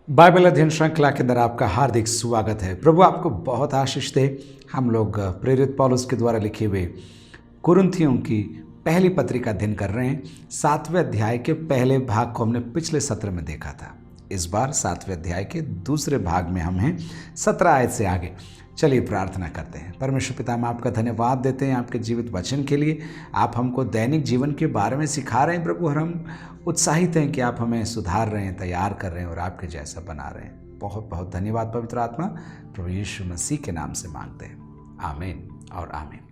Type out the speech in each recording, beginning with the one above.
Bible अध्ययन श्रृंखला के अंदर आपका हार्दिक स्वागत है। प्रभु आपको बहुत आशीष दे। हम लोग प्रेरित पौलुस के द्वारा लिखे हुए कुरिन्थियों की पहली पत्री का अध्ययन कर रहे हैं। 7वें अध्याय के पहले भाग को हमने पिछले सत्र में देखा था। इस बार 7वें अध्याय के दूसरे भाग में हम हैं 17 आयत से आगे। चलिए प्रार्थना करते हैं। परमेश्वर पिता, हम आपका धन्यवाद देते हैं आपके जीवित वचन के लिए। आप हमको दैनिक जीवन के बारे में सिखा रहे हैं प्रभु, और हम उत्साहित हैं कि आप हमें सुधार रहे हैं, तैयार कर रहे हैं और आपके जैसा बना रहे हैं। बहुत बहुत धन्यवाद पवित्र आत्मा। प्रभु यीशु मसीह के नाम से मांगते हैं, आमीन और आमीन।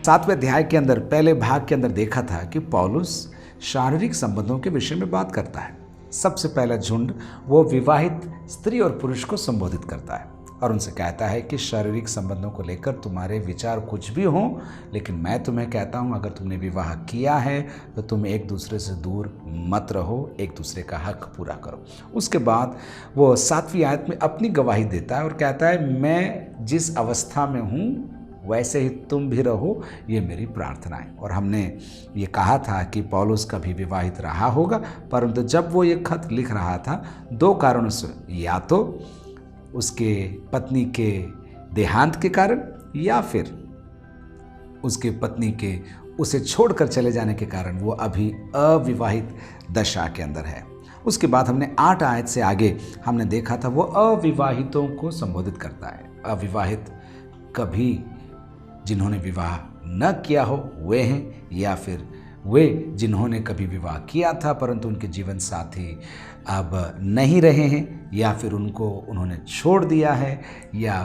सातवें अध्याय के अंदर पहले भाग के अंदर देखा था कि पौलुस शारीरिक संबंधों के विषय में बात करता है। सबसे पहला झुंड वो विवाहित स्त्री और पुरुष को संबोधित करता है और उनसे कहता है कि शारीरिक संबंधों को लेकर तुम्हारे विचार कुछ भी हों, लेकिन मैं तुम्हें कहता हूं, अगर तुमने विवाह किया है तो तुम एक दूसरे से दूर मत रहो, एक दूसरे का हक पूरा करो। उसके बाद वो 7वीं आयत में अपनी गवाही देता है और कहता है, मैं जिस अवस्था में हूँ वैसे ही तुम भी रहो, ये मेरी प्रार्थना है। और हमने ये कहा था कि पौलुस कभी विवाहित रहा होगा, परंतु जब वो ये खत लिख रहा था 2 कारणों से, या तो उसके पत्नी के देहांत के कारण या फिर उसके पत्नी के उसे छोड़कर चले जाने के कारण वो अभी अविवाहित दशा के अंदर है। उसके बाद हमने 8 आयत से आगे हमने देखा था वो अविवाहितों को संबोधित करता है। अविवाहित कभी जिन्होंने विवाह न किया हो वे हैं, या फिर वे जिन्होंने कभी विवाह किया था परंतु उनके जीवन साथी अब नहीं रहे हैं, या फिर उन्होंने छोड़ दिया है, या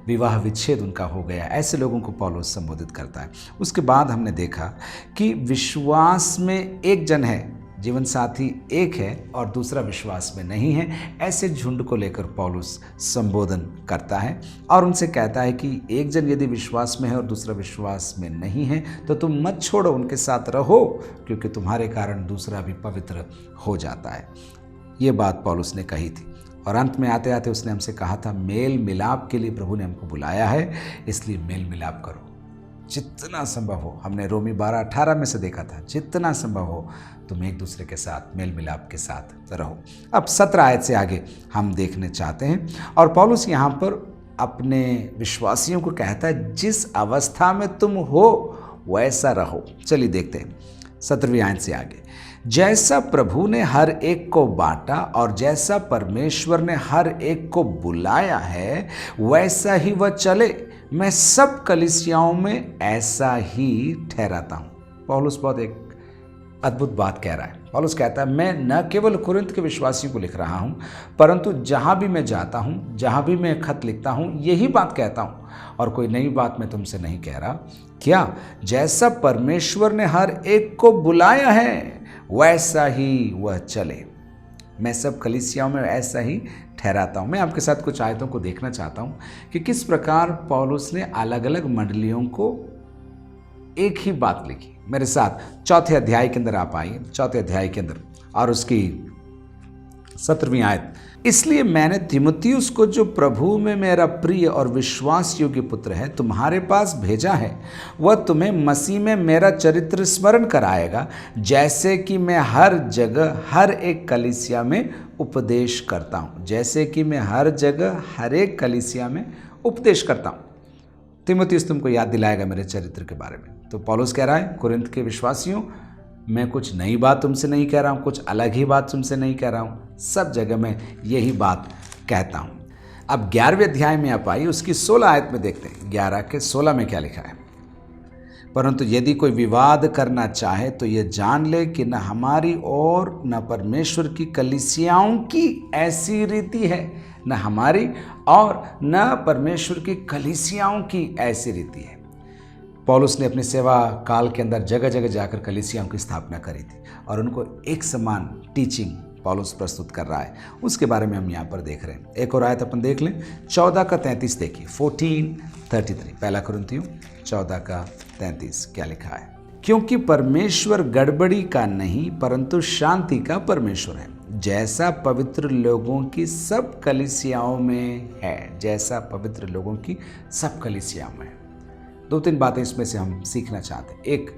विवाह विच्छेद उनका हो गया। ऐसे लोगों को पौलुस संबोधित करता है। उसके बाद हमने देखा कि विश्वास में एक जन है, जीवन साथी एक है और दूसरा विश्वास में नहीं है। ऐसे झुंड को लेकर पौलुस संबोधन करता है और उनसे कहता है कि एक जन यदि विश्वास में है और दूसरा विश्वास में नहीं है तो तुम मत छोड़ो, उनके साथ रहो, क्योंकि तुम्हारे कारण दूसरा भी पवित्र हो जाता है। ये बात पौलुस ने कही थी। और अंत में आते आते उसने हमसे कहा था, मेल मिलाप के लिए प्रभु ने हमको बुलाया है, इसलिए मेल मिलाप करो जितना संभव हो। हमने रोमी 12:18 में से देखा था, जितना संभव हो तुम एक दूसरे के साथ मेल मिलाप के साथ रहो। अब 17 आयत से आगे हम देखने चाहते हैं, और पौलुस यहाँ पर अपने विश्वासियों को कहता है, जिस अवस्था में तुम हो वैसा रहो। चलिए देखते हैं 17वीं आयत से आगे। जैसा प्रभु ने हर एक को बांटा और जैसा परमेश्वर ने हर एक को बुलाया है वैसा ही वह चले। मैं सब कलीसियाओं में ऐसा ही ठहराता हूँ। पौलुस बहुत एक अद्भुत बात कह रहा है। पौलुस कहता है, मैं न केवल कुरिन्थ के विश्वासियों को लिख रहा हूँ, परंतु जहाँ भी मैं जाता हूँ, जहाँ भी मैं खत लिखता हूँ, यही बात कहता हूँ और कोई नई बात मैं तुमसे नहीं कह रहा। क्या? जैसा परमेश्वर ने हर एक को बुलाया है वैसा ही वह चले। मैं सब कलीसियाओं में ऐसा ही ठहराता हूँ। मैं आपके साथ कुछ आयतों को देखना चाहता हूँ कि किस प्रकार पौलुस ने अलग अलग मंडलियों को एक ही बात लिखी। मेरे साथ 4थे अध्याय के अंदर आप आइए, 4थे अध्याय के अंदर और उसकी 17वीं आयत। इसलिए मैंने तीमुथियुस को, जो प्रभु में मेरा प्रिय और विश्वास योग्य पुत्र है, तुम्हारे पास भेजा है। वह तुम्हें मसीह में मेरा चरित्र स्मरण कराएगा, जैसे कि मैं हर जगह हर एक कलीसिया में उपदेश करता हूँ। जैसे कि मैं हर जगह हर एक कलीसिया में उपदेश करता हूँ। तीमुथियुस तुमको याद दिलाएगा मेरे चरित्र के बारे में। तो पौलुस कह रहा है, कुरिन्थ के विश्वासियों, मैं कुछ नई बात तुमसे नहीं कह रहा हूँ, कुछ अलग ही बात तुमसे नहीं कह रहा हूँ, सब जगह मैं यही बात कहता हूँ। अब 11वें अध्याय में आप आइए, उसकी 16 आयत में देखते हैं। 11 के 16 में क्या लिखा है? परंतु यदि कोई विवाद करना चाहे तो ये जान ले कि न हमारी और न परमेश्वर की कलीसियाओं की ऐसी रीति है, न हमारी और न परमेश्वर की कलीसियाओं की ऐसी रीति है। पौलुस ने अपनी सेवा काल के अंदर जगह जगह जाकर कलीसियाओं की स्थापना करी थी और उनको एक समान टीचिंग पौलुस प्रस्तुत कर रहा है। उसके बारे में हम यहाँ पर देख रहे हैं। एक और आयत अपन देख लें, 14 का 33 देखिए, 14 33 पहला कुरिन्थियों 14 का 33 क्या लिखा है? क्योंकि परमेश्वर गड़बड़ी का नहीं परंतु शांति का परमेश्वर है, जैसा पवित्र लोगों की सब कलीसियाओं में है। जैसा पवित्र लोगों की सब कलीसियाओं में है। 2-3 बातें इसमें से हम सीखना चाहते हैं। एक,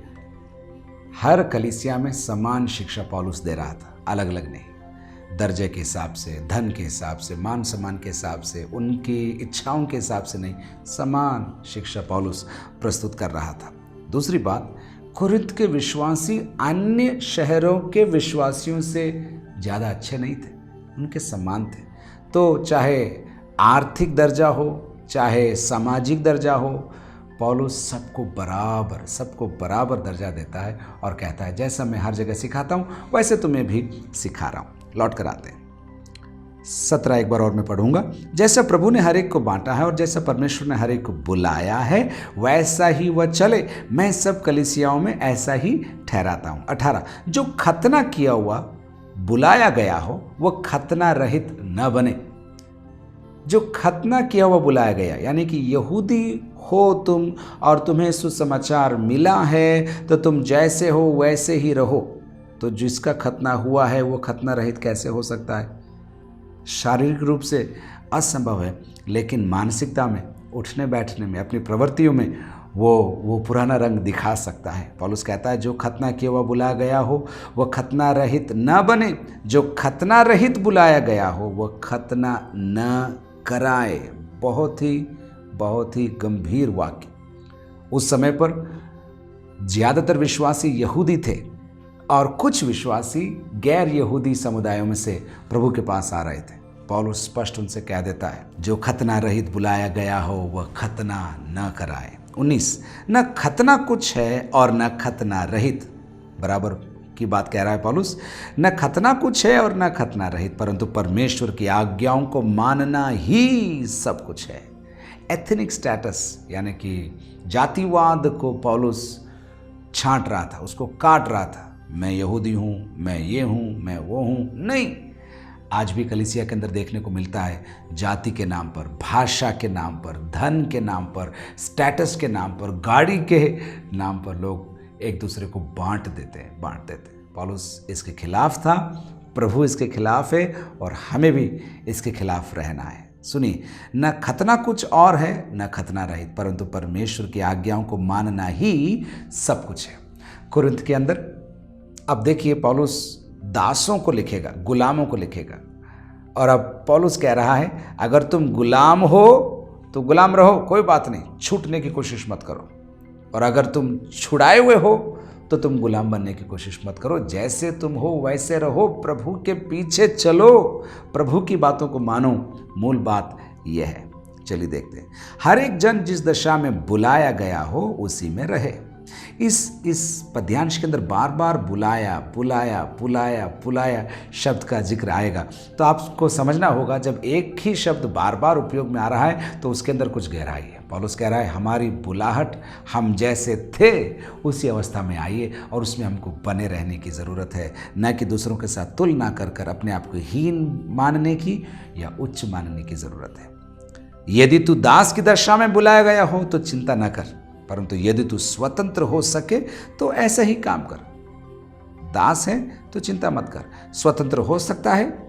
हर कलीसिया में समान शिक्षा पौलुस दे रहा था, अलग अलग नहीं, दर्जे के हिसाब से, धन के हिसाब से, मान सम्मान के हिसाब से, उनकी इच्छाओं के हिसाब से नहीं, समान शिक्षा पौलुस प्रस्तुत कर रहा था। दूसरी बात, कुरिन्थ के विश्वासी अन्य शहरों के विश्वासियों से ज़्यादा अच्छे नहीं थे, उनके समान थे। तो चाहे आर्थिक दर्जा हो, चाहे सामाजिक दर्जा हो, पौलुस सबको बराबर दर्जा देता है और कहता है जैसा मैं हर जगह सिखाता हूँ वैसे तुम्हें भी सिखा रहा हूँ। लौट कर आते हैं 17 एक बार और मैं पढ़ूंगा। जैसा प्रभु ने हर एक को बांटा है और जैसा परमेश्वर ने हर एक को बुलाया है वैसा ही वह चले। मैं सब कलीसियाओं में ऐसा ही ठहराता हूँ। 18, जो खतना किया हुआ बुलाया गया हो वह खतना रहित न बने। जो खतना किया हुआ बुलाया गया, यानी कि यहूदी हो तुम और तुम्हें सुसमाचार मिला है तो तुम जैसे हो वैसे ही रहो। तो जिसका खतना हुआ है वो खतना रहित कैसे हो सकता है? शारीरिक रूप से असंभव है, लेकिन मानसिकता में, उठने बैठने में, अपनी प्रवृत्तियों में वो पुराना रंग दिखा सकता है। पौलुस कहता है जो खतना किया हुआ बुलाया गया हो वह खतना रहित न बने। जो खतना रहित बुलाया गया हो वह खतना न कराए। बहुत ही गंभीर वाक्य। उस समय पर ज़्यादातर विश्वासी यहूदी थे और कुछ विश्वासी गैर यहूदी समुदायों में से प्रभु के पास आ रहे थे। पौलुस स्पष्ट उनसे कह देता है जो खतना रहित बुलाया गया हो वह खतना न कराए। 19, न खतना कुछ है और न खतना रहित। बराबर की बात कह रहा है पौलुस। न खतना कुछ है और न खतना रहित, परंतु परमेश्वर की आज्ञाओं को मानना ही सब कुछ है। एथनिक स्टेटस यानी कि जातिवाद को पौलुस छांट रहा था, उसको काट रहा था। मैं यहूदी हूँ, मैं ये हूँ, मैं वो हूँ, नहीं। आज भी कलीसिया के अंदर देखने को मिलता है जाति के नाम पर, भाषा के नाम पर, धन के नाम पर, स्टेटस के नाम पर, गाड़ी के नाम पर लोग एक दूसरे को बांट देते हैं। पौलुस इसके खिलाफ था, प्रभु इसके खिलाफ है और हमें भी इसके खिलाफ रहना है। सुनिए, न खतना कुछ और है न खतना रहित, परंतु परमेश्वर की आज्ञाओं को मानना ही सब कुछ है। कुरिन्थ के अंदर अब देखिए पौलुस दासों को लिखेगा, गुलामों को लिखेगा। और अब पौलुस कह रहा है अगर तुम गुलाम हो तो गुलाम रहो, कोई बात नहीं, छूटने की कोशिश मत करो। और अगर तुम छुड़ाए हुए हो तो तुम गुलाम बनने की कोशिश मत करो। जैसे तुम हो वैसे रहो, प्रभु के पीछे चलो, प्रभु की बातों को मानो। मूल बात यह है। चलिए देखते हैं। हर एक जन जिस दशा में बुलाया गया हो उसी में रहे। इस पद्यांश के अंदर बार बार बुलाया शब्द का जिक्र आएगा। तो आपको समझना होगा जब एक ही शब्द बार बार उपयोग में आ रहा है तो उसके अंदर कुछ गहराई है। पौलुस कह रहा है हमारी बुलाहट हम जैसे थे उसी अवस्था में आइए और उसमें हमको बने रहने की ज़रूरत है, न कि दूसरों के साथ तुलना कर अपने आप को हीन मानने की या उच्च मानने की ज़रूरत है। यदि तू दास की दशा में बुलाया गया हो तो चिंता न कर, परंतु यदि तू स्वतंत्र हो सके तो ऐसा ही काम कर। दास है तो चिंता मत कर, स्वतंत्र हो सकता है।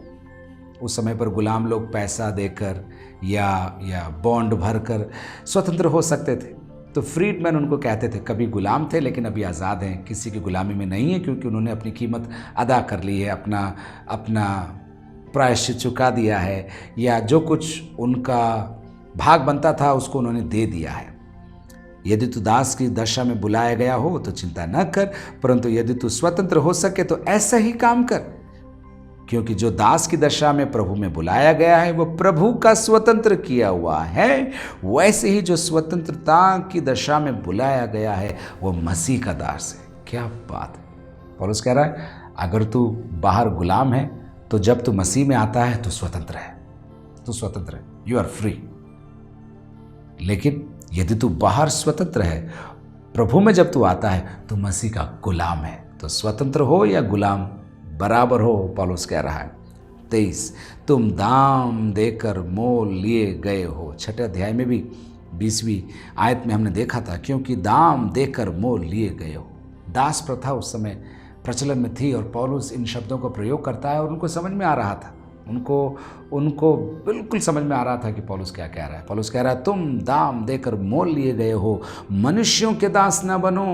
उस समय पर गुलाम लोग पैसा देकर या बॉन्ड भरकर स्वतंत्र हो सकते थे। तो फ्रीडमैन उनको कहते थे, कभी गुलाम थे लेकिन अभी आज़ाद हैं, किसी की गुलामी में नहीं है, क्योंकि उन्होंने अपनी कीमत अदा कर ली है, अपना प्रायश्चित चुका दिया है, या जो कुछ उनका भाग बनता था उसको उन्होंने दे दिया है। यदि तू दास की दशा में बुलाया गया हो तो चिंता न कर, परंतु यदि तू स्वतंत्र हो सके तो ऐसा ही काम कर, क्योंकि जो दास की दशा में प्रभु में बुलाया गया है वो प्रभु का स्वतंत्र किया हुआ है। वैसे ही जो स्वतंत्रता की दशा में बुलाया गया है वो मसीह का दास है। क्या बात है! पौलुस कह रहा है अगर तू बाहर गुलाम है तो जब तू मसीह में आता है तो स्वतंत्र है, तू स्वतंत्र है, यू आर फ्री। लेकिन यदि तू बाहर स्वतंत्र है, प्रभु में जब तू आता है तो मसीह का गुलाम है। तो स्वतंत्र हो या गुलाम बराबर हो, पौलुस कह रहा है। 23, तुम दाम देकर मोल लिए गए हो। 6 अध्याय में भी 20वीं आयत में हमने देखा था, क्योंकि दाम देकर मोल लिए गए हो। दास प्रथा उस समय प्रचलन में थी और पौलुस इन शब्दों का प्रयोग करता है और उनको समझ में आ रहा था, उनको बिल्कुल समझ में आ रहा था कि पौलुस क्या कह रहा है। पौलुस कह रहा है, तुम दाम देकर मोल लिए गए हो, मनुष्यों के दास न बनो।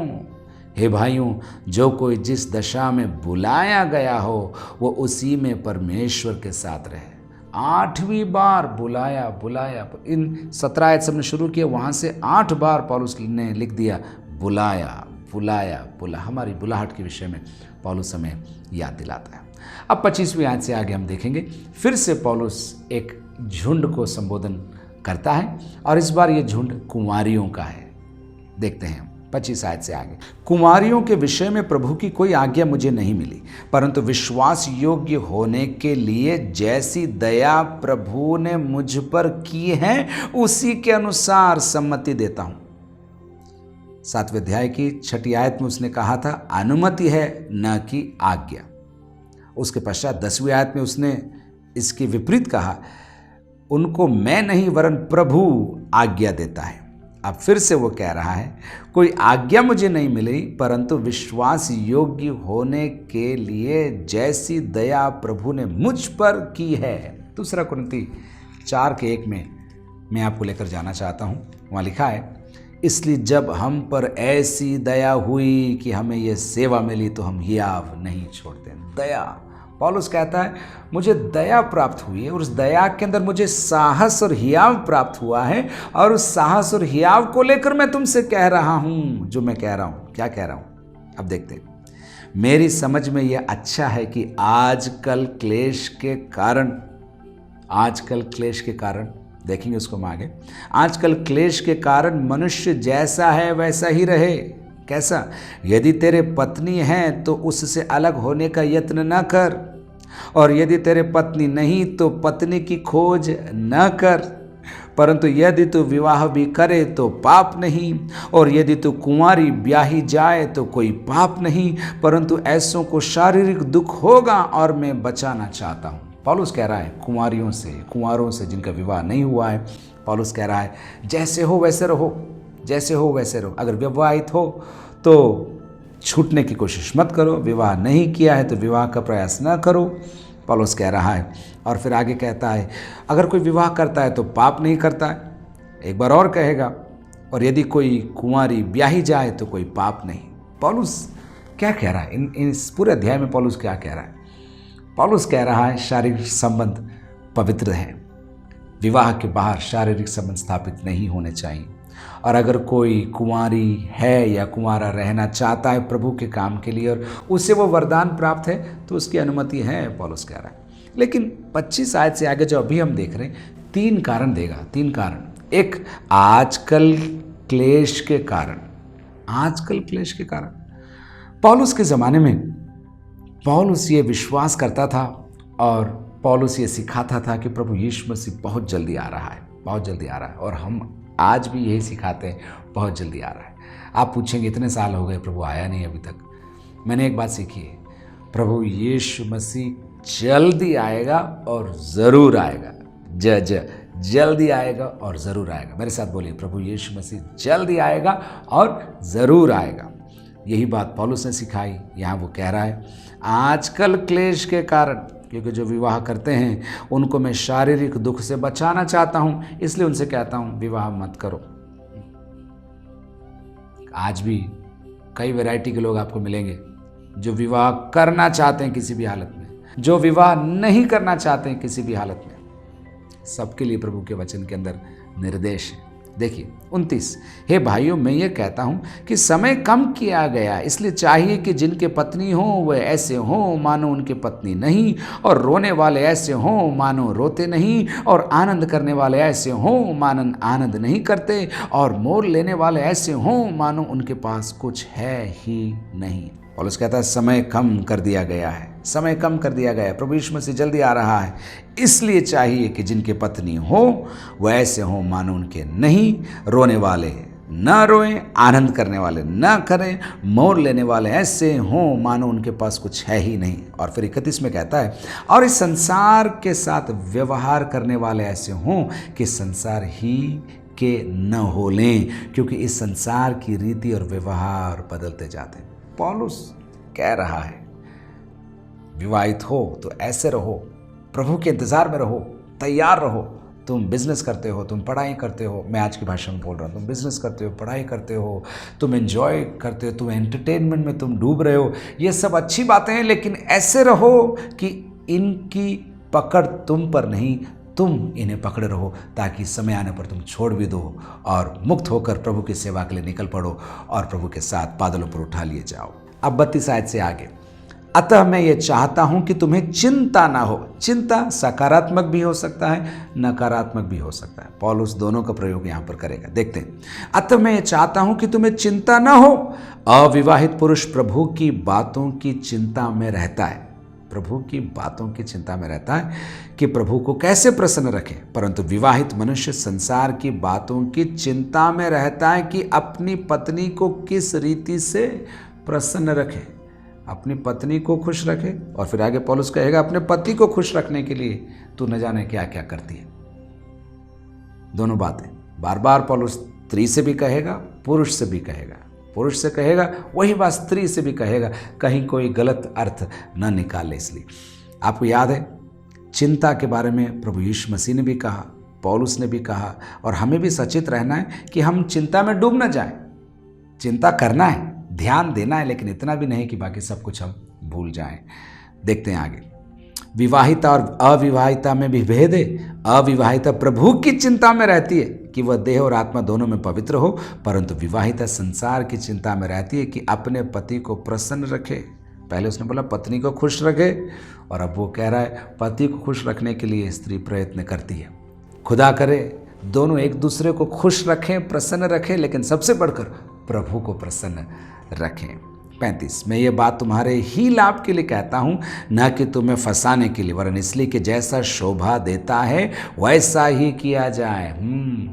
हे भाइयों, जो कोई जिस दशा में बुलाया गया हो वो उसी में परमेश्वर के साथ रहे। 8वीं बार बुलाया, इन 17 आयत से हमने शुरू किया, वहाँ से 8 बार पौलुस ने लिख दिया बुलाया। हमारी बुलाहट के विषय में पौलुस हमें याद दिलाता है। अब 25वीं आयत से आगे हम देखेंगे, फिर से पौलुस एक झुंड को संबोधन करता है और इस बार ये झुंड कुंवारियों का है। देखते हैं 25 आयत से आगे, कुंवारियों के विषय में प्रभु की कोई आज्ञा मुझे नहीं मिली, परंतु विश्वास योग्य होने के लिए जैसी दया प्रभु ने मुझ पर की है उसी के अनुसार सम्मति देता हूं। 7वें अध्याय की 6ठी आयत में उसने कहा था अनुमति है न कि आज्ञा। उसके पश्चात 10वीं आयत में उसने इसके विपरीत कहा, उनको मैं नहीं वरन प्रभु आज्ञा देता है। अब फिर से वो कह रहा है, कोई आज्ञा मुझे नहीं मिली, परंतु विश्वास योग्य होने के लिए जैसी दया प्रभु ने मुझ पर की है। 2 कुरिन्थी 4:1 में मैं आपको लेकर जाना चाहता हूँ। वहाँ लिखा है, इसलिए जब हम पर ऐसी दया हुई कि हमें यह सेवा मिली तो हम हियाव नहीं छोड़ते। दया, पौलुस कहता है मुझे दया प्राप्त हुई है और उस दया के अंदर मुझे साहस और हियाव प्राप्त हुआ है और उस साहस और हियाव को लेकर मैं तुमसे कह रहा हूं जो मैं कह रहा हूं। क्या कह रहा हूं? अब देखते हैं। मेरी समझ में यह अच्छा है कि आजकल क्लेश के कारण देखेंगे उसको हम आगे, आजकल क्लेश के कारण मनुष्य जैसा है वैसा ही रहे। कैसा? यदि तेरे पत्नी है तो उससे अलग होने का यत्न न कर, और यदि तेरे पत्नी नहीं तो पत्नी की खोज न कर, परंतु यदि तू विवाह भी करे तो पाप नहीं, और यदि तू कुंवारी ब्याही जाए तो कोई पाप नहीं, परंतु ऐसों को शारीरिक दुख होगा और मैं बचाना चाहता हूँ। पौलुस कह रहा है कुंवारों से जिनका विवाह नहीं हुआ है, पौलुस कह रहा है जैसे हो वैसे रहो। अगर विवाहित हो तो छूटने की कोशिश मत करो, विवाह नहीं किया है तो विवाह का प्रयास न करो, पौलुस कह रहा है। और फिर आगे कहता है अगर कोई विवाह करता है तो पाप नहीं करता है, एक बार और कहेगा, और यदि कोई कुंवारी ब्याही जाए तो कोई पाप नहीं। पौलुस क्या कह रहा है? इस पूरे अध्याय में पौलुस क्या कह रहा है? पौलुस कह रहा है शारीरिक संबंध पवित्र है, विवाह के बाहर शारीरिक संबंध स्थापित नहीं होने चाहिए, और अगर कोई कुंवारी है या कुंवारा रहना चाहता है प्रभु के काम के लिए और उसे वो वरदान प्राप्त है तो उसकी अनुमति है, पौलुस कह रहा है। लेकिन 25 आयत से आगे जो अभी हम देख रहे हैं 3 कारण देगा। 3 कारण। एक, आजकल क्लेश के कारण। पौलुस के ज़माने में पौलुस ये विश्वास करता था और पौलुस ये सिखाता था कि प्रभु यीशु मसीह बहुत जल्दी आ रहा है, और हम आज भी यही सिखाते हैं, बहुत जल्दी आ रहा है। आप पूछेंगे इतने साल हो गए प्रभु आया नहीं अभी तक। मैंने एक बात सीखी है, प्रभु यीशु मसीह जल्दी आएगा और ज़रूर आएगा। जल्दी आएगा और ज़रूर आएगा। मेरे साथ बोलिए, प्रभु यीशु मसीह जल्दी आएगा और ज़रूर आएगा। यही बात पौलुस ने सिखाई। यहाँ वो कह रहा है आजकल क्लेश के कारण, क्योंकि जो विवाह करते हैं उनको मैं शारीरिक दुख से बचाना चाहता हूं, इसलिए उनसे कहता हूं विवाह मत करो। आज भी कई वैरायटी के लोग आपको मिलेंगे जो विवाह करना चाहते हैं किसी भी हालत में, जो विवाह नहीं करना चाहते हैं किसी भी हालत में। सबके लिए प्रभु के वचन के अंदर निर्देश है। देखिए 29, हे भाइयों मैं ये कहता हूँ कि समय कम किया गया, इसलिए चाहिए कि जिनके पत्नी हो वे ऐसे हों मानो उनके पत्नी नहीं, और रोने वाले ऐसे हों मानो रोते नहीं, और आनंद करने वाले ऐसे हों मानो आनंद नहीं करते, और मोल लेने वाले ऐसे हों मानो उनके पास कुछ है ही नहीं। पौलुस कहता है समय कम कर दिया गया है, प्रभु यीशु मसीह जल्दी आ रहा है, इसलिए चाहिए कि जिनके पत्नी हो वह ऐसे हो मानो उनके नहीं, रोने वाले न रोएं, आनंद करने वाले न करें, मोल लेने वाले ऐसे हों मानो उनके पास कुछ है ही नहीं। और फिर 31 में कहता है और इस संसार के साथ व्यवहार करने वाले ऐसे हों कि संसार ही के न हो लें, क्योंकि इस संसार की रीति और व्यवहार बदलते जाते हैं। पौलुस कह रहा है विवाहित हो तो ऐसे रहो, प्रभु के इंतजार में रहो, तैयार रहो। तुम बिजनेस करते हो, तुम पढ़ाई करते हो, मैं आज की भाषा में बोल रहा हूँ, तुम बिजनेस करते हो, पढ़ाई करते हो, तुम एंजॉय करते हो, तुम एंटरटेनमेंट में तुम डूब रहे हो, ये सब अच्छी बातें हैं, लेकिन ऐसे रहो कि इनकी पकड़ तुम पर नहीं, तुम इन्हें पकड़े रहो, ताकि समय आने पर तुम छोड़ भी दो और मुक्त होकर प्रभु की सेवा के लिए निकल पड़ो और प्रभु के साथ बादलों पर उठा लिए जाओ। अब 32 आयत से आगे, अतः मैं ये चाहता हूं कि तुम्हें चिंता ना हो। चिंता सकारात्मक भी हो सकता है, नकारात्मक भी हो सकता है। पौलुस दोनों का प्रयोग यहां पर करेगा। देखते हैं, अतः मैं ये चाहता हूं कि तुम्हें चिंता ना हो। अविवाहित पुरुष प्रभु की बातों की चिंता में रहता है, प्रभु की बातों की चिंता में रहता है कि प्रभु को कैसे प्रसन्न रखे, परंतु विवाहित मनुष्य संसार की बातों की चिंता में रहता है कि अपनी पत्नी को किस रीति से प्रसन्न रखे, अपनी पत्नी को खुश रखे। और फिर आगे पौलुस कहेगा अपने पति को खुश रखने के लिए तू न जाने क्या क्या करती है। दोनों बातें बार बार पौलुस स्त्री से भी कहेगा, पुरुष से भी कहेगा, पुरुष से कहेगा वही बात स्त्री से भी कहेगा, कहीं कोई गलत अर्थ न निकाले। इसलिए आपको याद है चिंता के बारे में प्रभु यीशु मसीह ने भी कहा, पौलुस ने भी कहा, और हमें भी सचेत रहना है कि हम चिंता में डूब न जाएं। चिंता करना है, ध्यान देना है, लेकिन इतना भी नहीं कि बाकी सब कुछ हम भूल जाएं। देखते हैं आगे, विवाहिता और अविवाहिता में भी भेद है। अविवाहिता प्रभु की चिंता में रहती है कि वह देह और आत्मा दोनों में पवित्र हो, परंतु विवाहिता संसार की चिंता में रहती है कि अपने पति को प्रसन्न रखे। पहले उसने बोला पत्नी को खुश रखे, और अब वो कह रहा है पति को खुश रखने के लिए स्त्री प्रयत्न करती है। खुदा करे दोनों एक दूसरे को खुश रखें, प्रसन्न रखें, लेकिन सबसे बढ़कर प्रभु को प्रसन्न रखें। 35, मैं ये बात तुम्हारे ही लाभ के लिए कहता हूँ, न कि तुम्हें फंसाने के लिए, वरन इसलिए कि जैसा शोभा देता है वैसा ही किया जाए।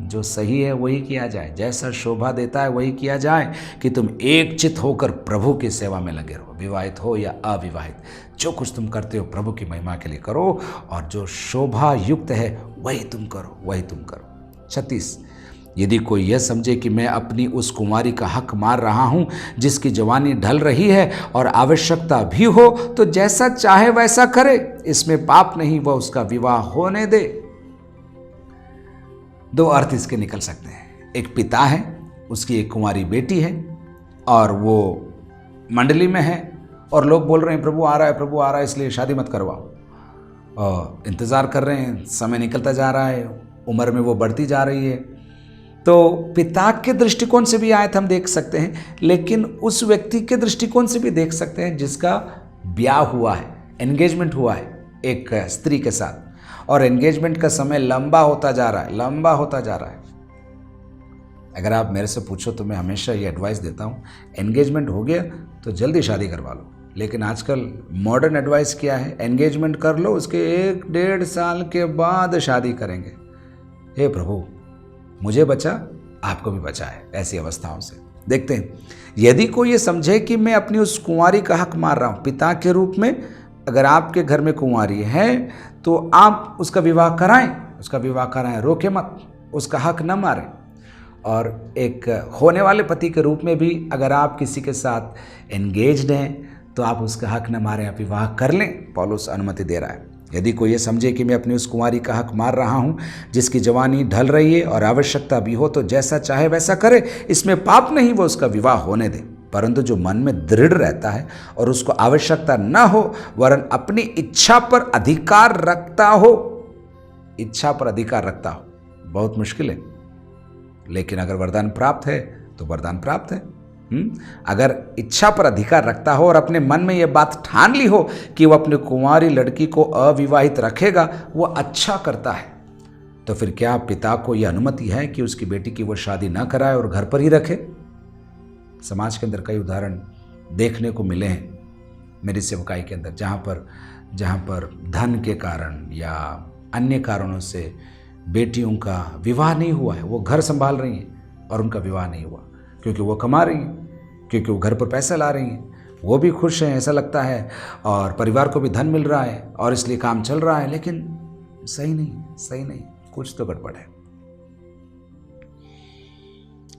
जो सही है वही किया जाए, जैसा शोभा देता है वही किया जाए, कि तुम एक चित होकर प्रभु की सेवा में लगे रहो। विवाहित हो या अविवाहित, जो कुछ तुम करते हो प्रभु की महिमा के लिए करो, और जो शोभा युक्त है वही तुम करो, वही तुम करो। 36, यदि कोई यह समझे कि मैं अपनी उस कुमारी का हक मार रहा हूं जिसकी जवानी ढल रही है और आवश्यकता भी हो, तो जैसा चाहे वैसा करे, इसमें पाप नहीं, वह उसका विवाह होने दे। दो अर्थ इसके निकल सकते हैं। एक पिता है, उसकी एक कुंवारी बेटी है, और वो मंडली में है, और लोग बोल रहे हैं प्रभु आ रहा है, प्रभु आ रहा है, इसलिए शादी मत करवाओ। इंतज़ार कर रहे हैं, समय निकलता जा रहा है, उम्र में वो बढ़ती जा रही है। तो पिता के दृष्टिकोण से भी आयत हम देख सकते हैं, लेकिन उस व्यक्ति के दृष्टिकोण से भी देख सकते हैं जिसका ब्याह हुआ है, एंगेजमेंट हुआ है एक स्त्री के साथ, और एंगेजमेंट का समय लंबा होता जा रहा है, लंबा होता जा रहा है। अगर आप मेरे से पूछो तो मैं हमेशा ये एडवाइस देता हूँ, एंगेजमेंट हो गया तो जल्दी शादी करवा लो। लेकिन आजकल मॉडर्न एडवाइस क्या है, एंगेजमेंट कर लो, उसके 1-1.5 साल के बाद शादी करेंगे। हे प्रभु मुझे बचा, आपको भी बचाए ऐसी अवस्थाओं से। देखते हैं, यदि कोई ये समझे कि मैं अपनी उस कुंवारी का हक मार रहा हूँ पिता के रूप में, अगर आपके घर में कुंवारी है तो आप उसका विवाह कराएं, उसका विवाह कराएं, रोके मत, उसका हक न मारें। और एक होने वाले पति के रूप में भी अगर आप किसी के साथ एंगेज्ड हैं तो आप उसका हक न मारें, आप विवाह कर लें। पौलुस अनुमति दे रहा है। यदि कोई ये समझे कि मैं अपनी उस कुंवारी का हक मार रहा हूँ जिसकी जवानी ढल रही है और आवश्यकता भी हो, तो जैसा चाहे वैसा करे, इसमें पाप नहीं, वो उसका विवाह होने दे। परंतु जो मन में दृढ़ रहता है और उसको आवश्यकता न हो, वरन अपनी इच्छा पर अधिकार रखता हो, इच्छा पर अधिकार रखता हो, बहुत मुश्किल है, लेकिन अगर वरदान प्राप्त है तो वरदान प्राप्त है। अगर इच्छा पर अधिकार रखता हो और अपने मन में यह बात ठान ली हो कि वह अपनी कुंवारी लड़की को अविवाहित रखेगा, वह अच्छा करता है, तो फिर क्या पिता को यह अनुमति है कि उसकी बेटी की वो शादी ना कराए और घर पर ही रखे? समाज के अंदर कई उदाहरण देखने को मिले हैं मेरी सेवकाई के अंदर, जहाँ पर धन के कारण या अन्य कारणों से बेटियों का विवाह नहीं हुआ है, वो घर संभाल रही हैं और उनका विवाह नहीं हुआ, क्योंकि वो कमा रही हैं, क्योंकि वो घर पर पैसा ला रही हैं, वो भी खुश हैं ऐसा लगता है, और परिवार को भी धन मिल रहा है और इसलिए काम चल रहा है, लेकिन सही नहीं, कुछ तो गड़बड़ है।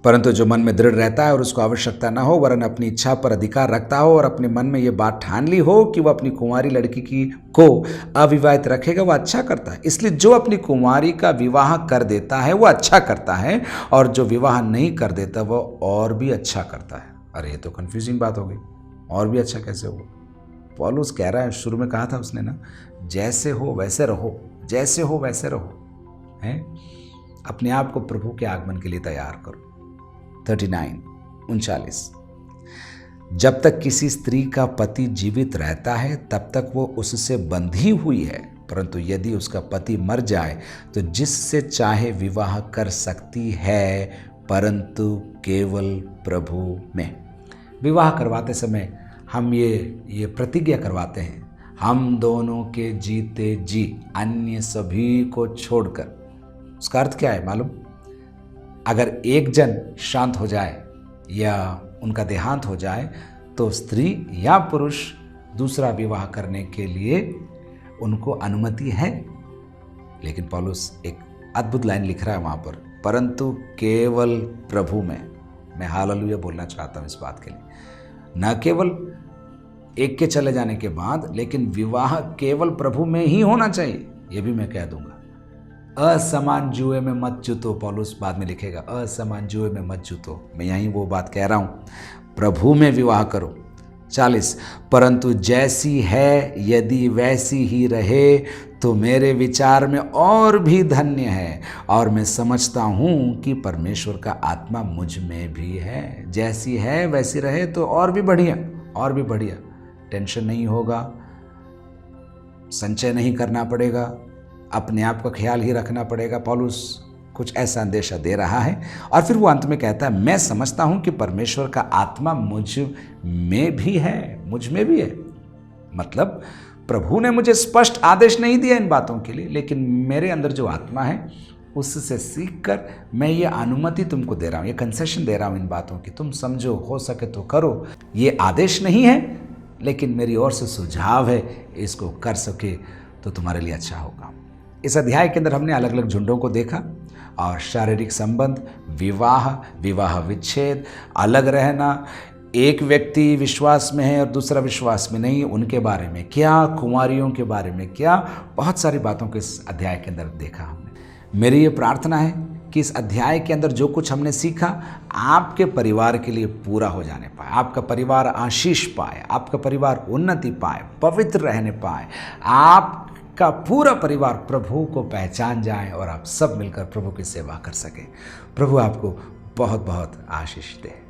परंतु जो मन में दृढ़ रहता है और उसको आवश्यकता न हो वरन अपनी इच्छा पर अधिकार रखता हो और अपने मन में ये बात ठान ली हो कि वह अपनी कुंवारी लड़की को अविवाहित रखेगा, वह अच्छा करता है। इसलिए जो अपनी कुंवारी का विवाह कर देता है वह अच्छा करता है, और जो विवाह नहीं कर देता वह और भी अच्छा करता है। अरे ये तो कंफ्यूजिंग बात हो गई, और भी अच्छा कैसे होगा? पौलुस कह रहा है, शुरू में कहा था उसने ना, जैसे हो वैसे रहो, जैसे हो वैसे रहो, हैं? अपने आप को प्रभु के आगमन के लिए तैयार करो। 39 जब तक किसी स्त्री का पति जीवित रहता है तब तक वो उससे बंधी हुई है, परंतु यदि उसका पति मर जाए तो जिससे चाहे विवाह कर सकती है, परंतु केवल प्रभु में। विवाह करवाते समय हम ये प्रतिज्ञा करवाते हैं, हम दोनों के जीते जी अन्य सभी को छोड़कर। उसका अर्थ क्या है मालूम? अगर एक जन शांत हो जाए या उनका देहांत हो जाए तो स्त्री या पुरुष दूसरा विवाह करने के लिए उनको अनुमति है। लेकिन पौलुस एक अद्भुत लाइन लिख रहा है वहाँ पर, परंतु केवल प्रभु में। मैं हालेलुया बोलना चाहता हूँ इस बात के लिए, न केवल एक के चले जाने के बाद, लेकिन विवाह केवल प्रभु में ही होना चाहिए। ये भी मैं कह दूंगा। असमान जुए में मत जुतो, पौलुस बाद में लिखेगा, असमान जुए में मत जुतो। मैं यहीं वो बात कह रहा हूँ, प्रभु में विवाह करो। 40 परंतु जैसी है यदि वैसी ही रहे तो मेरे विचार में और भी धन्य है, और मैं समझता हूँ कि परमेश्वर का आत्मा मुझ में भी है। जैसी है वैसी रहे तो और भी बढ़िया, और भी बढ़िया। टेंशन नहीं होगा, संचय नहीं करना पड़ेगा, अपने आप का ख्याल ही रखना पड़ेगा। पौलुस कुछ ऐसा अंदेशा दे रहा है, और फिर वो अंत में कहता है, मैं समझता हूं कि परमेश्वर का आत्मा मुझ में भी है, मुझ में भी है। मतलब प्रभु ने मुझे स्पष्ट आदेश नहीं दिया इन बातों के लिए, लेकिन मेरे अंदर जो आत्मा है उससे सीखकर मैं ये अनुमति तुमको दे रहा हूँ, ये कंसेशन दे रहा हूँ इन बातों की, तुम समझो, हो सके तो करो। ये आदेश नहीं है, लेकिन मेरी ओर से सुझाव है, इसको कर सके तो तुम्हारे लिए अच्छा होगा। इस अध्याय के अंदर हमने अलग अलग झुंडों को देखा, और शारीरिक संबंध, विवाह, विवाह विच्छेद, अलग रहना, एक व्यक्ति विश्वास में है और दूसरा विश्वास में नहीं, उनके बारे में क्या, कुंवारियों के बारे में क्या, बहुत सारी बातों को इस अध्याय के अंदर देखा हमने। मेरी ये प्रार्थना है कि इस अध्याय के अंदर जो कुछ हमने सीखा आपके परिवार के लिए पूरा हो जाने पाए, आपका परिवार आशीष पाए, आपका परिवार उन्नति पाए, पवित्र रहने पाए, आपका पूरा परिवार प्रभु को पहचान जाए और आप सब मिलकर प्रभु की सेवा कर सकें। प्रभु आपको बहुत बहुत आशीष दे।